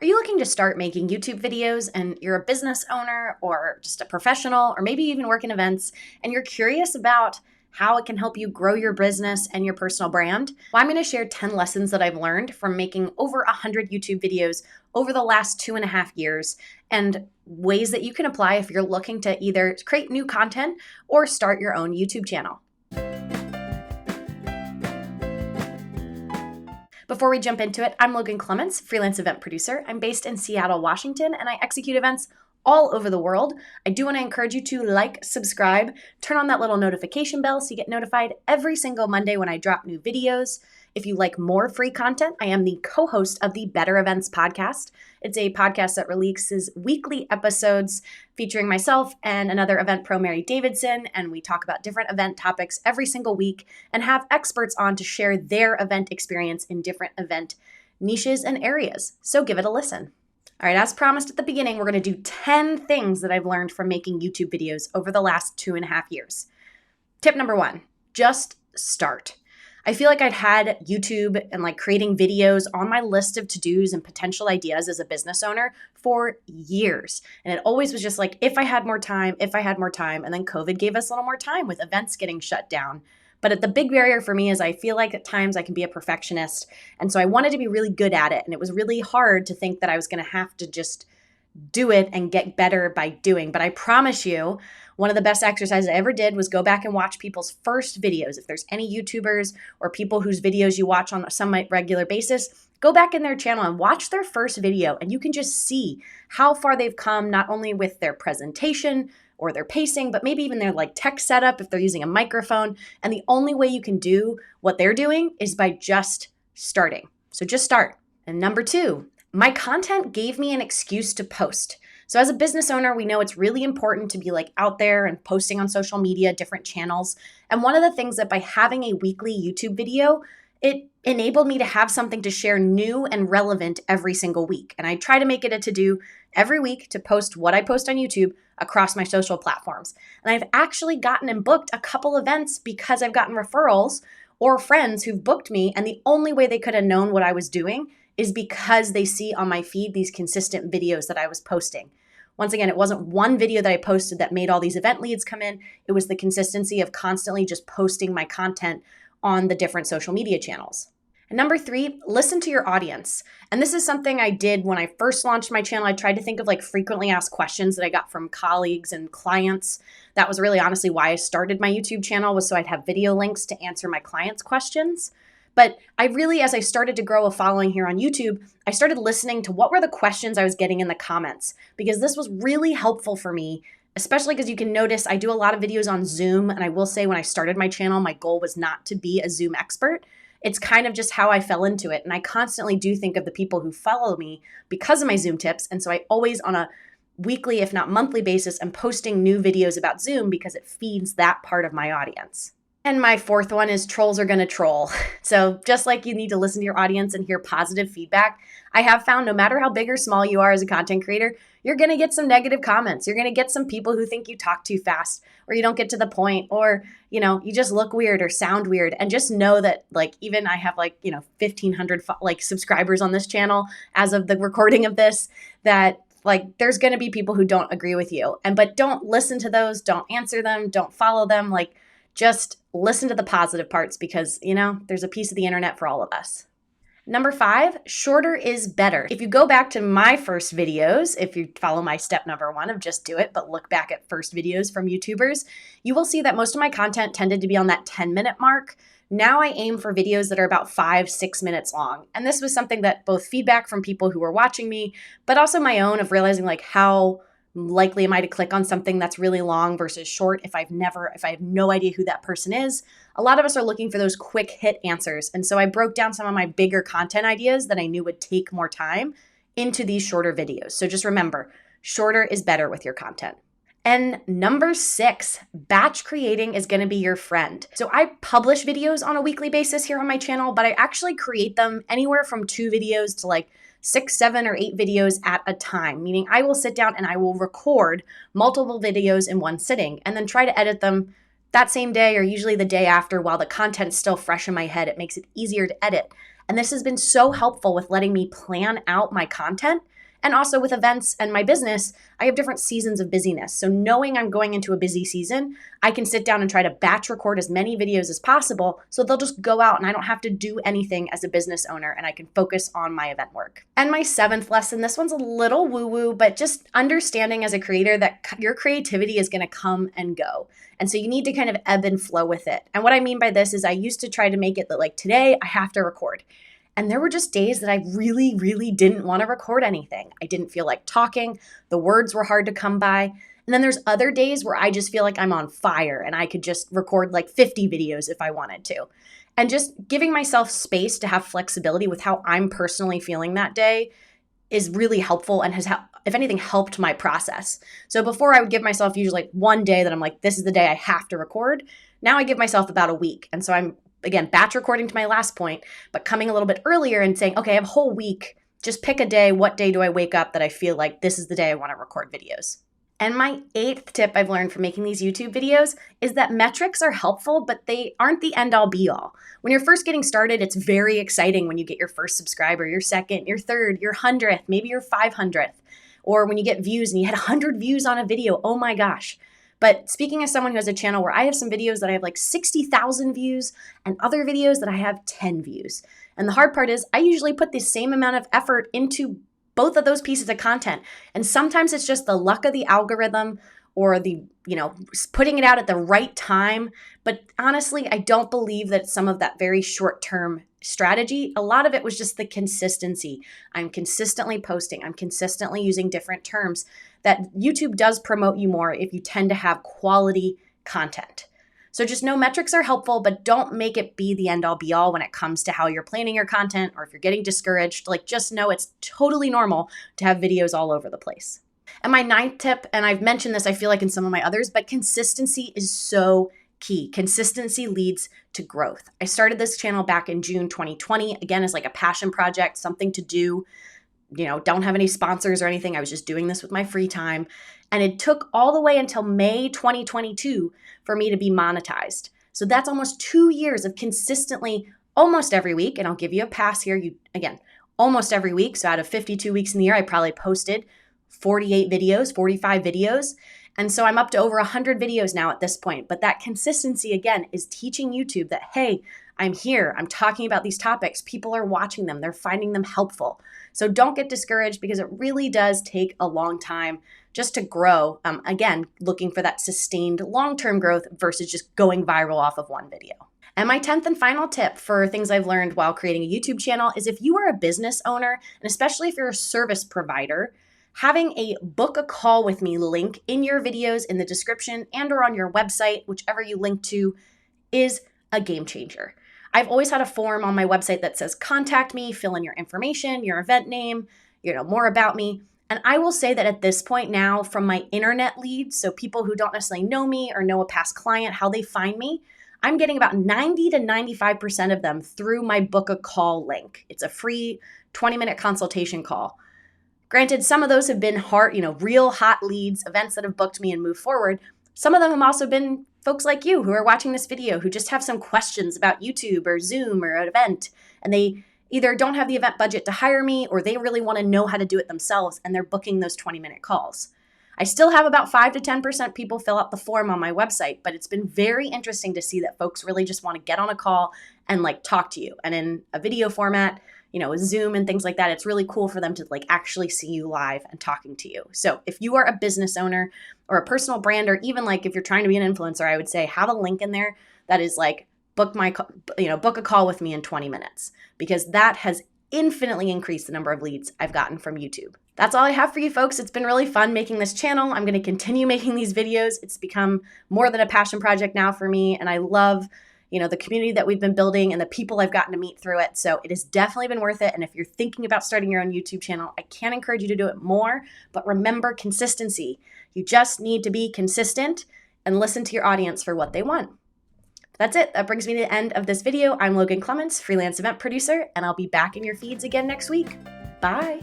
Are you looking to start making YouTube videos and you're a business owner or just a professional or maybe even work in events and you're curious about how it can help you grow your business and your personal brand? Well, I'm going to share 10 lessons that I've learned from making over 100 YouTube videos over the last 2.5 years and ways that you can apply if you're looking to either create new content or start your own YouTube channel. Before we jump into it, I'm Logan Clements, freelance event producer. I'm based in Seattle, Washington, and I execute events all over the world. I do want to encourage you to like, subscribe, turn on that little notification bell so you get notified every single Monday when I drop new videos. If you like more free content, I am the co-host of the Better Events podcast. It's a podcast that releases weekly episodes featuring myself and another event pro, Mary Davidson, and we talk about different event topics every single week and have experts on to share their event experience in different event niches and areas. So give it a listen. All right, as promised at the beginning, we're going to do 10 things that I've learned from making YouTube videos over the last 2.5 years. Tip number 1, just start. I feel like I'd had YouTube and creating videos on my list of to-dos and potential ideas as a business owner for years. And it always was just if I had more time, and then COVID gave us a little more time with events getting shut down. But the big barrier for me is I feel like at times I can be a perfectionist. And so I wanted to be really good at it. And it was really hard to think that I was going to have to just do it and get better by doing. But I promise you, one of the best exercises I ever did was go back and watch people's first videos. If there's any YouTubers or people whose videos you watch on some regular basis, go back in their channel and watch their first video. And you can just see how far they've come, not only with their presentation or their pacing, but maybe even their tech setup if they're using a microphone. And the only way you can do what they're doing is by just starting. So just start. And number 2, my content gave me an excuse to post. So as a business owner, we know it's really important to be out there and posting on social media, different channels. And one of the things that by having a weekly YouTube video, it enabled me to have something to share new and relevant every single week. And I try to make it a to-do every week to post what I post on YouTube across my social platforms. And I've actually gotten and booked a couple events because I've gotten referrals or friends who've booked me. And the only way they could have known what I was doing is because they see on my feed these consistent videos that I was posting. Once again, it wasn't one video that I posted that made all these event leads come in. It was the consistency of constantly just posting my content on the different social media channels. And number 3, listen to your audience. And this is something I did when I first launched my channel. I tried to think of frequently asked questions that I got from colleagues and clients. That was really honestly why I started my YouTube channel, was so I'd have video links to answer my clients' questions. But I really, as I started to grow a following here on YouTube, I started listening to what were the questions I was getting in the comments, because this was really helpful for me, especially because you can notice I do a lot of videos on Zoom. And I will say when I started my channel, my goal was not to be a Zoom expert. It's kind of just how I fell into it. And I constantly do think of the people who follow me because of my Zoom tips. And so I always on a weekly, if not monthly basis, am posting new videos about Zoom because it feeds that part of my audience. And my 4th one is trolls are going to troll. So just like you need to listen to your audience and hear positive feedback, I have found no matter how big or small you are as a content creator, you're going to get some negative comments. You're going to get some people who think you talk too fast or you don't get to the point or, you just look weird or sound weird. And just know that even I have 1,500 subscribers on this channel as of the recording of this, that there's going to be people who don't agree with you. But don't listen to those. Don't answer them. Don't follow them. Just listen to the positive parts because, there's a piece of the internet for all of us. Number 5, shorter is better. If you go back to my first videos, if you follow my step number 1 of just do it, but look back at first videos from YouTubers, you will see that most of my content tended to be on that 10-minute mark. Now I aim for videos that are about 5-6 minutes long. And this was something that both feedback from people who were watching me, but also my own of realizing how likely am I to click on something that's really long versus short if I have no idea who that person is. A lot of us are looking for those quick hit answers. And so I broke down some of my bigger content ideas that I knew would take more time into these shorter videos. So just remember, shorter is better with your content. And number 6, batch creating is going to be your friend. So I publish videos on a weekly basis here on my channel, but I actually create them anywhere from 2 videos to 6, 7, or 8 videos at a time, meaning I will sit down and I will record multiple videos in one sitting and then try to edit them that same day or usually the day after while the content's still fresh in my head. It makes it easier to edit. And this has been so helpful with letting me plan out my content. And also with events and my business, I have different seasons of busyness. So knowing I'm going into a busy season, I can sit down and try to batch record as many videos as possible so they'll just go out and I don't have to do anything as a business owner and I can focus on my event work. And my 7th lesson, this one's a little woo-woo, but just understanding as a creator that your creativity is going to come and go. And so you need to kind of ebb and flow with it. And what I mean by this is I used to try to make it that like today I have to record. And there were just days that I really, really didn't want to record anything. I didn't feel like talking. The words were hard to come by. And then there's other days where I just feel like I'm on fire and I could just record like 50 videos if I wanted to. And just giving myself space to have flexibility with how I'm personally feeling that day is really helpful and has, if anything, helped my process. So before I would give myself usually like one day that I'm like, this is the day I have to record. Now I give myself about a week. And so I'm, again, batch recording to my last point, but coming a little bit earlier and saying, okay, I have a whole week. Just pick a day. What day do I wake up that I feel like this is the day I want to record videos? And my 8th tip I've learned from making these YouTube videos is that metrics are helpful, but they aren't the end all be all. When you're first getting started, it's very exciting when you get your first subscriber, your second, your third, your 100th, maybe your 500th, or when you get views and you had 100 views on a video. Oh my gosh. But speaking as someone who has a channel where I have some videos that I have like 60,000 views and other videos that I have 10 views. And the hard part is I usually put the same amount of effort into both of those pieces of content. And sometimes it's just the luck of the algorithm or the, putting it out at the right time. But honestly, I don't believe that some of that very short-term strategy, a lot of it was just the consistency. I'm consistently posting. I'm consistently using different terms. That YouTube does promote you more if you tend to have quality content. So just know metrics are helpful, but don't make it be the end all be all when it comes to how you're planning your content or if you're getting discouraged. Like just know it's totally normal to have videos all over the place. And my 9th tip, and I've mentioned this, I feel like in some of my others, but consistency is so key. Consistency leads to growth. I started this channel back in June 2020, again, as like a passion project, something to do. Don't have any sponsors or anything. I was just doing this with my free time. And it took all the way until May 2022 for me to be monetized. So that's almost 2 years of consistently, almost every week. And I'll give you a pass here. Almost every week. So out of 52 weeks in the year, I probably posted 48 videos, 45 videos. And so I'm up to over 100 videos now at this point. But that consistency, again, is teaching YouTube that, hey, I'm here. I'm talking about these topics. People are watching them. They're finding them helpful. So don't get discouraged because it really does take a long time just to grow. Again, looking for that sustained long-term growth versus just going viral off of one video. And my 10th and final tip for things I've learned while creating a YouTube channel is if you are a business owner, and especially if you're a service provider, having a book a call with me link in your videos in the description and or on your website, whichever you link to, is a game changer. I've always had a form on my website that says contact me, fill in your information, your event name, more about me. And I will say that at this point now, from my internet leads, so people who don't necessarily know me or know a past client, how they find me, I'm getting about 90 to 95% of them through my book a call link. It's a free 20-minute consultation call. Granted, some of those have been hard, real hot leads, events that have booked me and moved forward. Some of them have also been folks like you who are watching this video who just have some questions about YouTube or Zoom or an event, and they either don't have the event budget to hire me or they really want to know how to do it themselves, and they're booking those 20-minute calls. I still have about 5 to 10% people fill out the form on my website, but it's been very interesting to see that folks really just want to get on a call and talk to you. And in a video format, with Zoom and things like that, it's really cool for them to actually see you live and talking to you. So if you are a business owner or a personal brand, or even if you're trying to be an influencer, I would say have a link in there that is book a call with me in 20 minutes, because that has infinitely increased the number of leads I've gotten from YouTube. That's all I have for you folks. It's been really fun making this channel. I'm going to continue making these videos. It's become more than a passion project now for me, and I love the community that we've been building and the people I've gotten to meet through it. So it has definitely been worth it. And if you're thinking about starting your own YouTube channel, I can't encourage you to do it more, but remember consistency. You just need to be consistent and listen to your audience for what they want. That's it. That brings me to the end of this video. I'm Logan Clements, freelance event producer, and I'll be back in your feeds again next week. Bye.